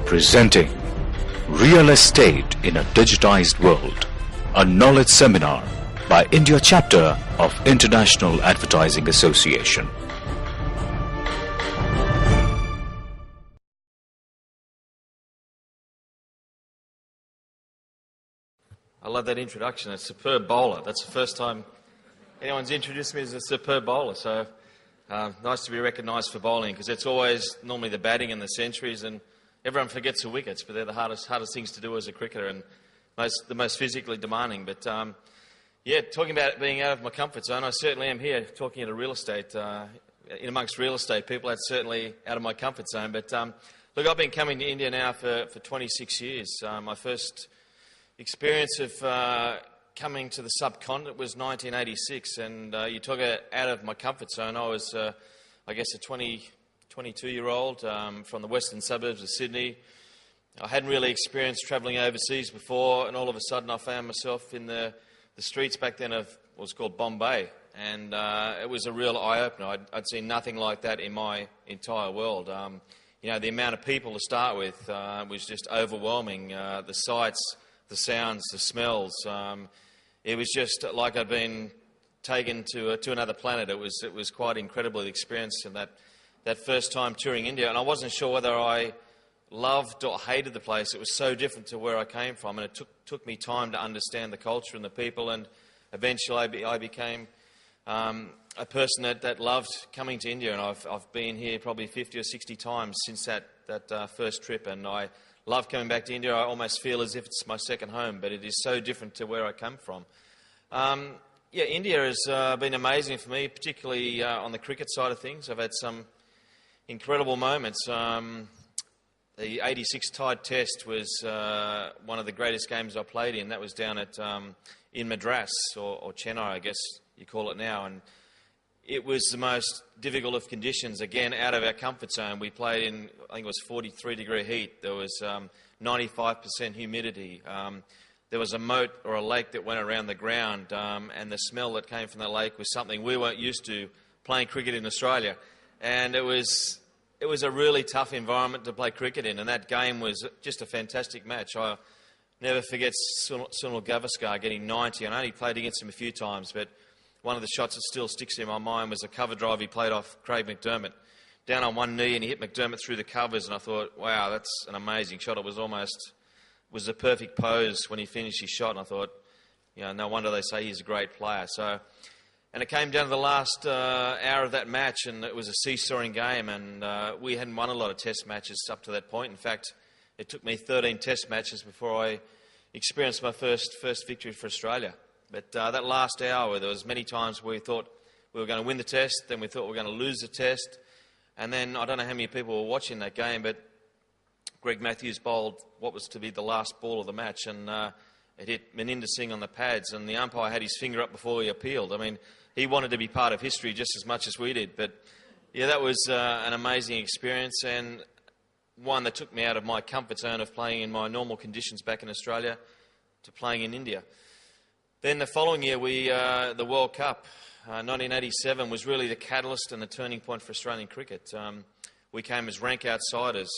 Presenting Real Estate in a Digitized World, a knowledge seminar by India Chapter of International Advertising Association. I love that introduction. A superb bowler. That's the first time anyone's introduced me as a superb bowler. So nice to be recognised for bowling, because it's always normally the batting and the centuries, and everyone forgets the wickets, but they're the hardest things to do as a cricketer, and the most physically demanding. But yeah, talking about being out of my comfort zone, I certainly am here talking about real estate. In amongst real estate people, that's certainly out of my comfort zone. But look, I've been coming to India now for 26 years. My first experience of coming to the subcontinent was 1986, and you talk out of my comfort zone. I was, I guess, a 22-year-old from the western suburbs of Sydney. I hadn't really experienced travelling overseas before, and all of a sudden I found myself in the streets back then of what was called Bombay, and it was a real eye-opener. I'd seen nothing like that in my entire world. You know, the amount of people to start with was just overwhelming. The sights, the sounds, the smells. It was just like I'd been taken to another planet. It was quite incredible, the experience of that first time touring India, and I wasn't sure whether I loved or hated the place. It was so different to where I came from, and it took me time to understand the culture and the people, and eventually I became a person that loved coming to India, and I've been here probably 50 or 60 times since that first trip, and I love coming back to India. I almost feel as if it's my second home, but it is so different to where I come from. Yeah, India has been amazing for me, particularly on the cricket side of things. I've had some incredible moments. The 86 Tide Test was one of the greatest games I played in. That was down in Madras, or Chennai, I guess you call it now. And it was the most difficult of conditions, again, out of our comfort zone. We played in, I think it was 43-degree heat. There was 95% humidity. There was a moat or a lake that went around the ground, and the smell that came from the lake was something we weren't used to playing cricket in Australia. And it was a really tough environment to play cricket in, and that game was just a fantastic match. I'll never forget Sunil Gavaskar getting 90, and I only played against him a few times, but one of the shots that still sticks in my mind was a cover drive he played off Craig McDermott. Down on one knee, and he hit McDermott through the covers, and I thought, wow, that's an amazing shot. It was the perfect pose when he finished his shot, and I thought, you know, no wonder they say he's a great player. And it came down to the last hour of that match, and it was a seesawing game, and we hadn't won a lot of test matches up to that point. In fact, it took me 13 test matches before I experienced my first victory for Australia. But that last hour, there was many times where we thought we were going to win the test, then we thought we were going to lose the test, and then I don't know how many people were watching that game, but Greg Matthews bowled what was to be the last ball of the match, and it hit Maninder Singh on the pads, and the umpire had his finger up before he appealed. I mean, he wanted to be part of history just as much as we did. But yeah, that was an amazing experience, and one that took me out of my comfort zone of playing in my normal conditions back in Australia to playing in India. Then the following year, the World Cup, 1987, was really the catalyst and the turning point for Australian cricket. We came as rank outsiders,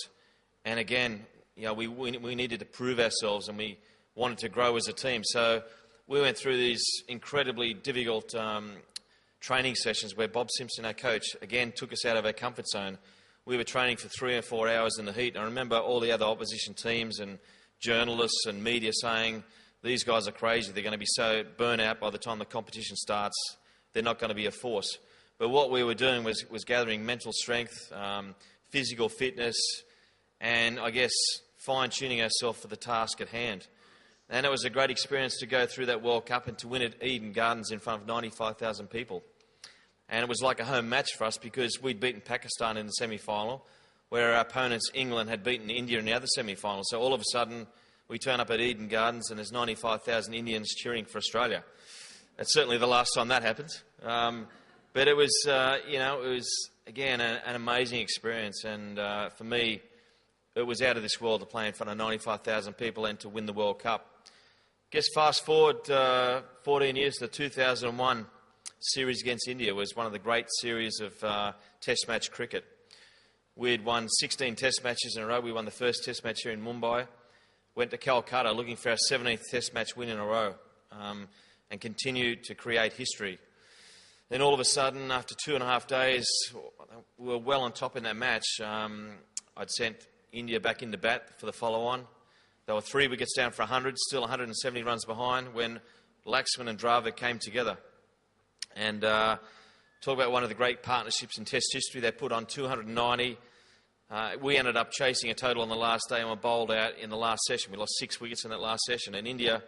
and again, you know, we needed to prove ourselves, and we wanted to grow as a team. So we went through these incredibly difficult training sessions where Bob Simpson, our coach, again took us out of our comfort zone. We were training for 3 or 4 hours in the heat. And I remember all the other opposition teams and journalists and media saying, these guys are crazy. They're going to be so burnt out by the time the competition starts. They're not going to be a force. But what we were doing was gathering mental strength, physical fitness, and I guess fine-tuning ourselves for the task at hand. And it was a great experience to go through that World Cup and to win at Eden Gardens in front of 95,000 people. And it was like a home match for us because we'd beaten Pakistan in the semi-final, where our opponents, England, had beaten India in the other semi-final. So all of a sudden, we turn up at Eden Gardens and there's 95,000 Indians cheering for Australia. That's certainly the last time that happened. But it was, you know, it was, again, an amazing experience. And for me, it was out of this world to play in front of 95,000 people and to win the World Cup. I guess fast forward 14 years to 2001 series against India was one of the great series of test match cricket. We'd won 16 test matches in a row. We won the first test match here in Mumbai. Went to Calcutta looking for our 17th test match win in a row, and continued to create history. Then all of a sudden, after 2.5 days, we were well on top in that match. I'd sent India back into bat for the follow-on. They were 3 wickets down for 100, still 170 runs behind, when Laxman and Dravid came together. And talk about one of the great partnerships in Test history. They put on 290. We ended up chasing a total on the last day and were bowled out in the last session. We lost 6 wickets in that last session. And India,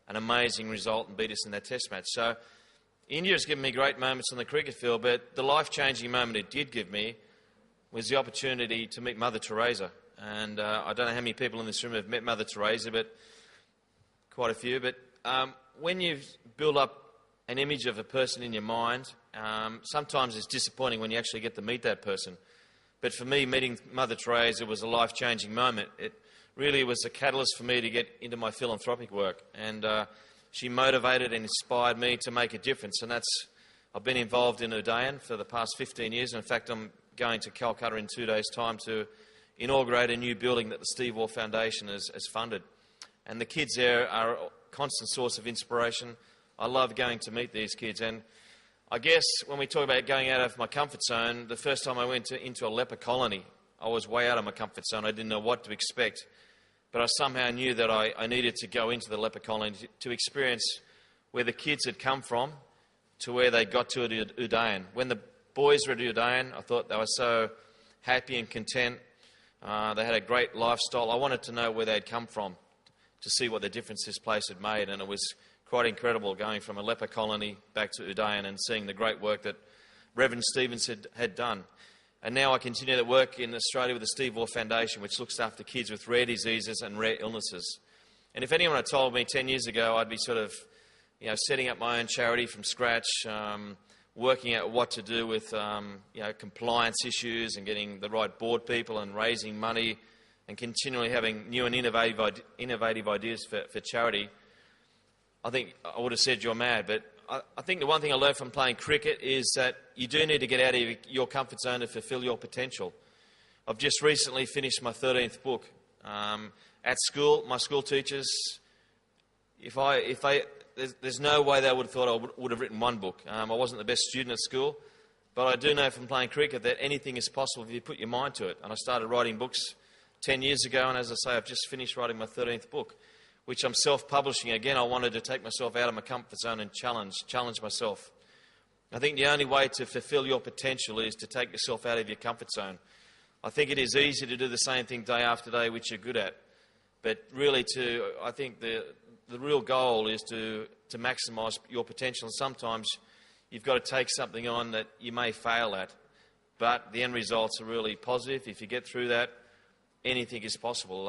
an amazing result, and beat us in that Test match. So India has given me great moments on the cricket field, but the life-changing moment it did give me was the opportunity to meet Mother Teresa. And I don't know how many people in this room have met Mother Teresa, but quite a few. But when you build up an image of a person in your mind, sometimes it's disappointing when you actually get to meet that person. But for me, meeting Mother Teresa was a life-changing moment. It really was a catalyst for me to get into my philanthropic work. And she motivated and inspired me to make a difference. And I've been involved in Udayan for the past 15 years. In fact, I'm going to Calcutta in 2 days' time to inaugurate a new building that the Steve Waugh Foundation has funded. And the kids there are a constant source of inspiration. I love going to meet these kids. And I guess when we talk about going out of my comfort zone, the first time I went into a leper colony, I was way out of my comfort zone. I didn't know what to expect. But I somehow knew that I needed to go into the leper colony to experience where the kids had come from to where they got to at Udayan. When the boys were at Udayan, I thought they were so happy and content. They had a great lifestyle. I wanted to know where they'd come from to see what the difference this place had made. And it was quite incredible going from a leper colony back to Udayan and seeing the great work that Reverend Stevens had done. And now I continue to work in Australia with the Steve Waugh Foundation, which looks after kids with rare diseases and rare illnesses. And if anyone had told me 10 years ago I'd be sort of, setting up my own charity from scratch, working out what to do with, compliance issues and getting the right board people and raising money and continually having new and innovative ideas for charity, I think I would have said you're mad. But I think the one thing I learned from playing cricket is that you do need to get out of your comfort zone to fulfil your potential. I've just recently finished my 13th book. At school, my school teachers, there's no way they would have thought I would have written one book. I wasn't the best student at school, but I do know from playing cricket that anything is possible if you put your mind to it. And I started writing books 10 years ago, and as I say, I've just finished writing my 13th book, which I'm self-publishing. Again, I wanted to take myself out of my comfort zone and challenge myself. I think the only way to fulfil your potential is to take yourself out of your comfort zone. I think it is easy to do the same thing day after day, which you're good at. But really, I think the real goal is to maximise your potential. And sometimes you've got to take something on that you may fail at, but the end results are really positive. If you get through that, anything is possible.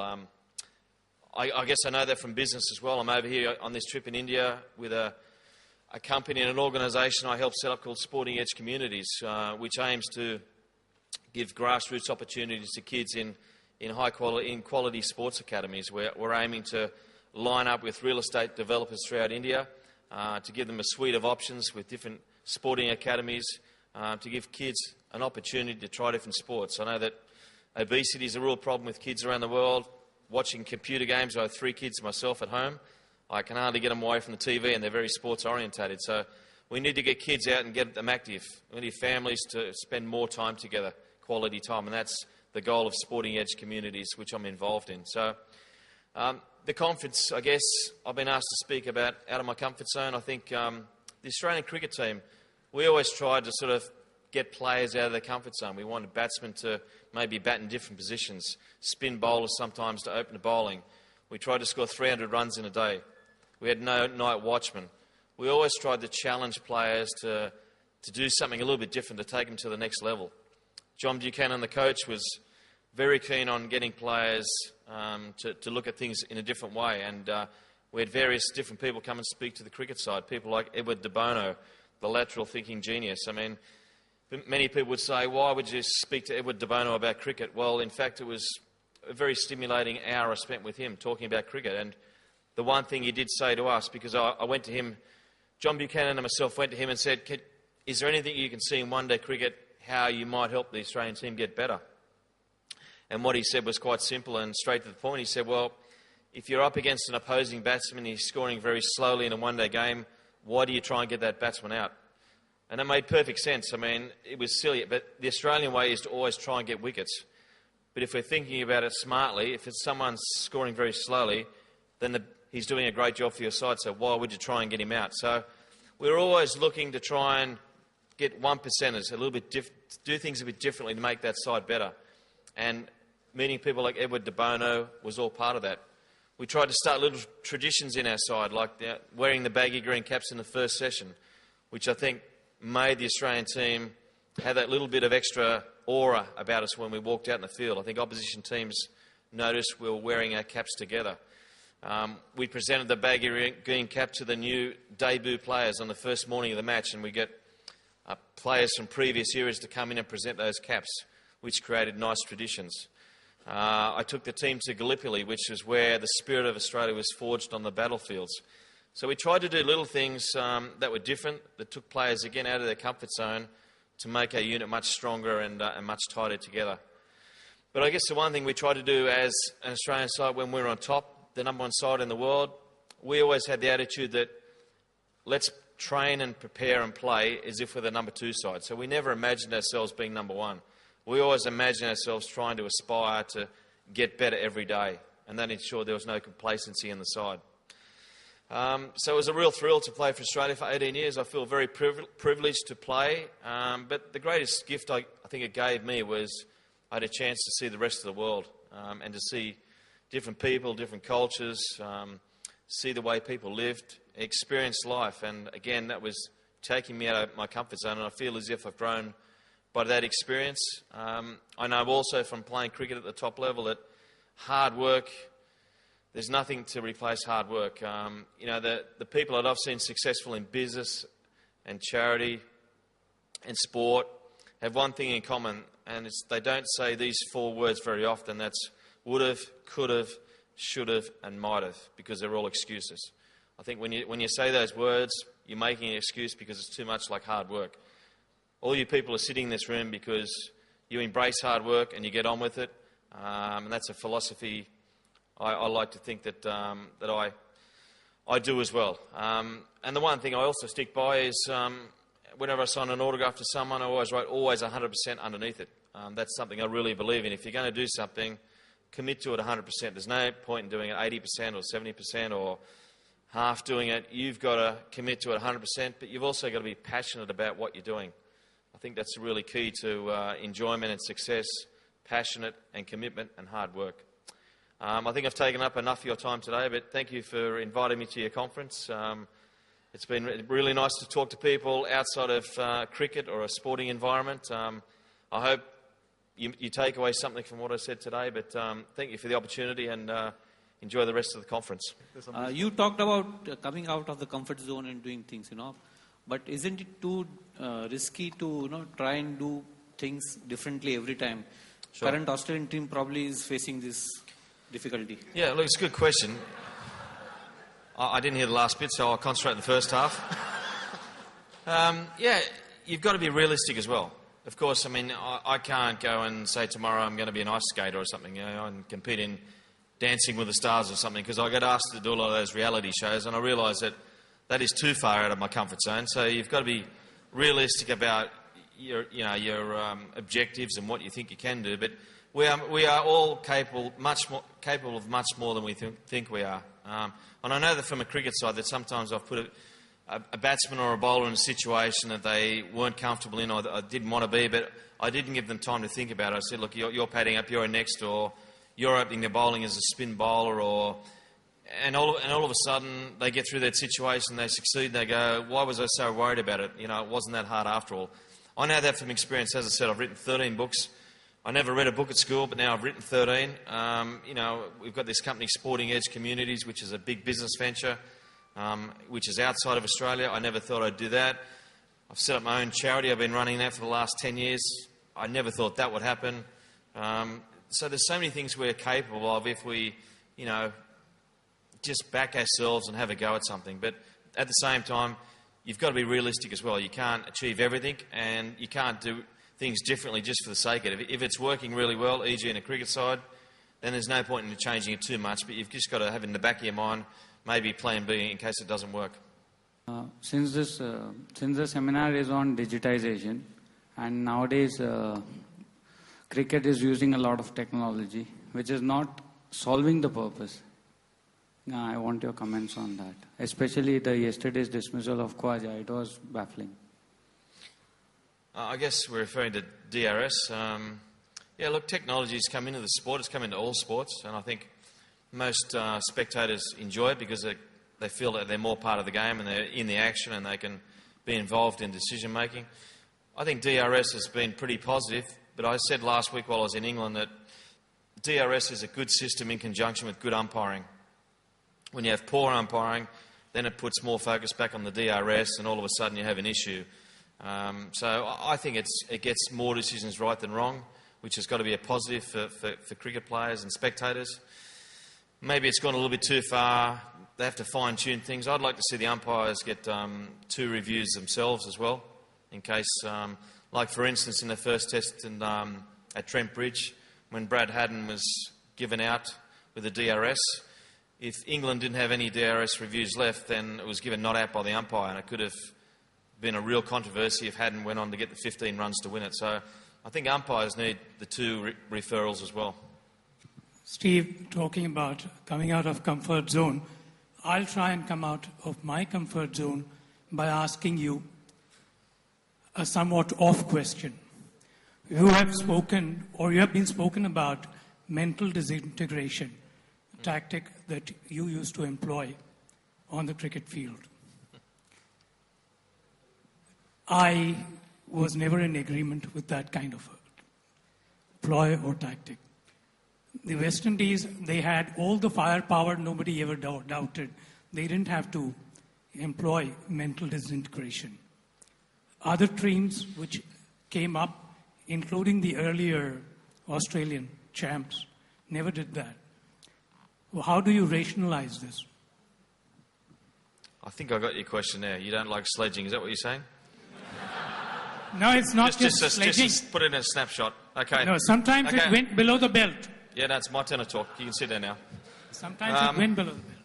I guess I know that from business as well. I'm over here on this trip in India with a company and an organisation I helped set up called Sporting Edge Communities, which aims to give grassroots opportunities to kids in quality sports academies. We're aiming to line up with real estate developers throughout India to give them a suite of options with different sporting academies to give kids an opportunity to try different sports. I know that obesity is a real problem with kids around the world. Watching computer games, I have 3 kids myself at home. I can hardly get them away from the TV, and they're very sports orientated. So we need to get kids out and get them active. We need families to spend more time together, quality time, and that's the goal of Sporting Edge Communities, which I'm involved in. So the conference, I guess, I've been asked to speak about out of my comfort zone. I think the Australian cricket team, we always tried to sort of get players out of their comfort zone. We wanted batsmen to maybe bat in different positions, spin bowlers sometimes to open the bowling. We tried to score 300 runs in a day. We had no night watchman. We always tried to challenge players to do something a little bit different, to take them to the next level. John Buchanan, the coach, was very keen on getting players to look at things in a different way. And we had various different people come and speak to the cricket side, people like Edward de Bono, the lateral thinking genius. I mean, many people would say, why would you speak to Edward de Bono about cricket? Well, in fact, it was a very stimulating hour I spent with him talking about cricket. And the one thing he did say to us, because I went to him, John Buchanan and myself went to him and said, is there anything you can see in one-day cricket how you might help the Australian team get better? And what he said was quite simple and straight to the point. He said, well, if you're up against an opposing batsman, he's scoring very slowly in a one-day game, why do you try and get that batsman out? And it made perfect sense. I mean, it was silly, but the Australian way is to always try and get wickets. But if we're thinking about it smartly, if it's someone scoring very slowly, then he's doing a great job for your side, so why would you try and get him out? So we're always looking to try and get 1%ers, a little bit do things a bit differently to make that side better. And meeting people like Edward de Bono was all part of that. We tried to start little traditions in our side, like wearing the baggy green caps in the first session, which I think made the Australian team have that little bit of extra aura about us when we walked out in the field. I think opposition teams noticed we were wearing our caps together. We presented the baggy green cap to the new debut players on the first morning of the match, and we get players from previous eras to come in and present those caps, which created nice traditions. I took the team to Gallipoli, which is where the spirit of Australia was forged on the battlefields. So we tried to do little things that were different, that took players again out of their comfort zone to make our unit much stronger and much tighter together. But I guess the one thing we tried to do as an Australian side when we were on top, the number one side in the world, we always had the attitude that let's train and prepare and play as if we're the number two side. So we never imagined ourselves being number one. We always imagined ourselves trying to aspire to get better every day, and that ensured there was no complacency in the side. So it was a real thrill to play for Australia for 18 years. I feel very privileged to play, but the greatest gift I think it gave me was I had a chance to see the rest of the world and to see different people, different cultures, see the way people lived, experience life. And again, that was taking me out of my comfort zone, and I feel as if I've grown by that experience. I know also from playing cricket at the top level that hard work, there's nothing to replace hard work. You know, the people that I've seen successful in business and charity and sport have one thing in common, and it's they don't say these four words very often. That's would've, could've, should've and might've, because they're all excuses. I think when you say those words, you're making an excuse because it's too much like hard work. All you people are sitting in this room because you embrace hard work and you get on with it, and that's a philosophy I like to think that I do as well. And the one thing I also stick by is whenever I sign an autograph to someone, I always write always 100% underneath it. That's something I really believe in. If you're going to do something, commit to it 100%. There's no point in doing it 80% or 70% or half doing it. You've got to commit to it 100%, but you've also got to be passionate about what you're doing. I think that's really key to enjoyment and success, passionate and commitment and hard work. I think I've taken up enough of your time today, but thank you for inviting me to your conference. It's been really nice to talk to people outside of cricket or a sporting environment. I hope you take away something from what I said today, but thank you for the opportunity and enjoy the rest of the conference. You talked about coming out of the comfort zone and doing things, but isn't it too risky to try and do things differently every time? Sure. Current Australian team probably is facing this difficulty. Yeah, look, it's a good question. I didn't hear the last bit, so I'll concentrate on the first half. Yeah, you've got to be realistic as well. Of course, I mean, I can't go and say tomorrow I'm going to be an ice skater or something, and compete in Dancing with the Stars or something, because I get asked to do a lot of those reality shows, and I realise that is too far out of my comfort zone. So you've got to be realistic about your objectives and what you think you can do. But we are all capable of much more than we think we are. And I know that from a cricket side that sometimes I've put a batsman or a bowler in a situation that they weren't comfortable in or didn't want to be, but I didn't give them time to think about it. I said, look, you're padding up, you're next, or you're opening their bowling as a spin bowler, and all of a sudden they get through that situation, they succeed, and they go, why was I so worried about it? It wasn't that hard after all. I know that from experience. As I said, I've written 13 books. I never read a book at school, but now I've written 13. We've got this company, Sporting Edge Communities, which is a big business venture, which is outside of Australia. I never thought I'd do that. I've set up my own charity. I've been running that for the last 10 years. I never thought that would happen. So there's so many things we're capable of if we, just back ourselves and have a go at something. But at the same time, you've got to be realistic as well. You can't achieve everything, and you can't do things differently just for the sake of it. If it's working really well, e.g. in a cricket side, then there's no point in changing it too much, but you've just got to have in the back of your mind maybe plan B in case it doesn't work. Since the seminar is on digitization, and nowadays cricket is using a lot of technology, which is not solving the purpose. I want your comments on that, especially the yesterday's dismissal of Waugh. It was baffling. I guess we're referring to DRS. Yeah, look, technology's come into the sport. It's come into all sports, and I think most spectators enjoy it because they feel that they're more part of the game and they're in the action and they can be involved in decision making. I think DRS has been pretty positive, but I said last week while I was in England that DRS is a good system in conjunction with good umpiring. When you have poor umpiring, then it puts more focus back on the DRS and all of a sudden you have an issue. So I think it gets more decisions right than wrong, which has got to be a positive for cricket players and spectators. Maybe it's gone a little bit too far. They have to fine-tune things. I'd like to see the umpires get 2 reviews themselves as well, in case, like for instance in the first test at Trent Bridge, when Brad Haddin was given out with the DRS, if England didn't have any DRS reviews left, then it was given not out by the umpire, and it could have been a real controversy if Haddin went on to get the 15 runs to win it. So I think umpires need the 2 referrals as well. Steve, talking about coming out of comfort zone, I'll try and come out of my comfort zone by asking you a somewhat off question. You have spoken, or you have been spoken about mental disintegration, a tactic that you used to employ on the cricket field. I was never in agreement with that kind of ploy or tactic. The West Indies, they had all the firepower nobody ever doubted. They didn't have to employ mental disintegration. Other teams which came up, including the earlier Australian champs, never did that. Well, how do you rationalize this? I think I got your question there. You don't like sledging, is that what you're saying? No, it's not just sledging. Just put it in a snapshot. Okay. No, sometimes it went below the belt. Yeah, no, it's my turn to talk. You can sit there now. Sometimes it went below the belt.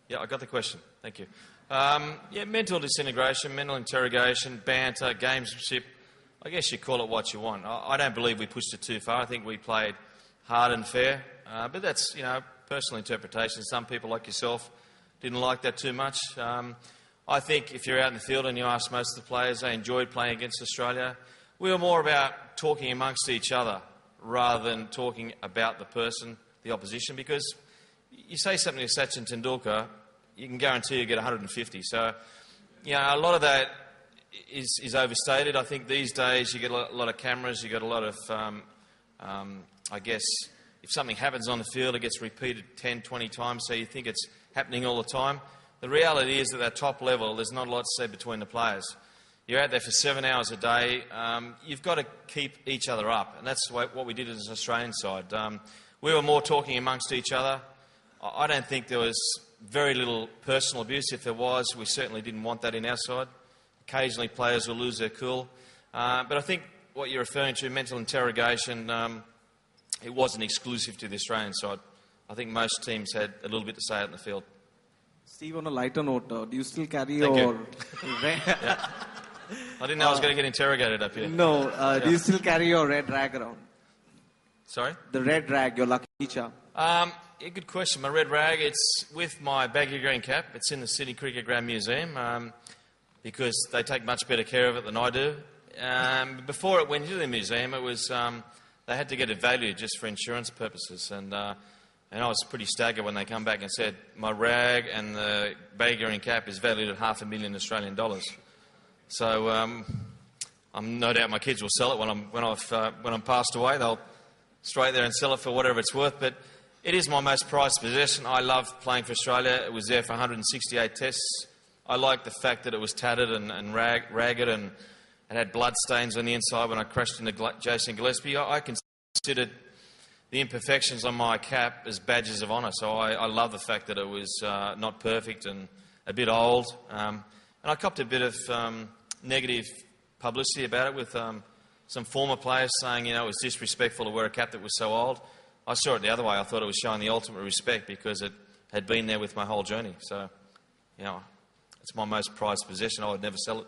Yeah, I got the question. Thank you. Yeah, mental disintegration, mental interrogation, banter, gamesmanship. I guess you call it what you want. I don't believe we pushed it too far. I think we played hard and fair. But that's, personal interpretation. Some people like yourself didn't like that too much. I think if you're out in the field and you ask most of the players, they enjoyed playing against Australia. We were more about talking amongst each other rather than talking about the person, the opposition, because you say something to Sachin Tendulkar, you can guarantee you get 150. So, a lot of that is overstated. I think these days you get a lot of cameras, you get a lot of, I guess, if something happens on the field, it gets repeated 10, 20 times, so you think it's happening all the time. The reality is that at top level, there's not a lot said between the players. You're out there for 7 hours a day. You've got to keep each other up, and that's what we did as an Australian side. We were more talking amongst each other. I don't think there was very little personal abuse. If there was, we certainly didn't want that in our side. Occasionally players will lose their cool. But I think what you're referring to, mental interrogation, it wasn't exclusive to the Australian side. I think most teams had a little bit to say out in the field. Steve, on a lighter note, do you still carry Thank your... Yeah. I didn't know I was going to get interrogated up here. No, do you still carry your red rag around? Sorry? The red rag, your lucky charm. Yeah, good question. My red rag, it's with my baggy green cap. It's in the Sydney Cricket Ground Museum because they take much better care of it than I do. Before it went into the museum, it was they had to get it valued just for insurance purposes, and I was pretty staggered when they come back and said my rag and the baggy green cap is valued at $500,000 Australian dollars. So I'm no doubt my kids will sell it when I'm passed away. They'll straight there and sell it for whatever it's worth. But it is my most prized possession. I love playing for Australia. It was there for 168 tests. I like the fact that it was tattered and ragged and it had blood stains on the inside when I crashed into Jason Gillespie. I considered the imperfections on my cap as badges of honour. So I love the fact that it was not perfect and a bit old. And I copped a bit of negative publicity about it with some former players saying, it was disrespectful to wear a cap that was so old. I saw it the other way. I thought it was showing the ultimate respect because it had been there with my whole journey. So, it's my most prized possession. I would never sell it.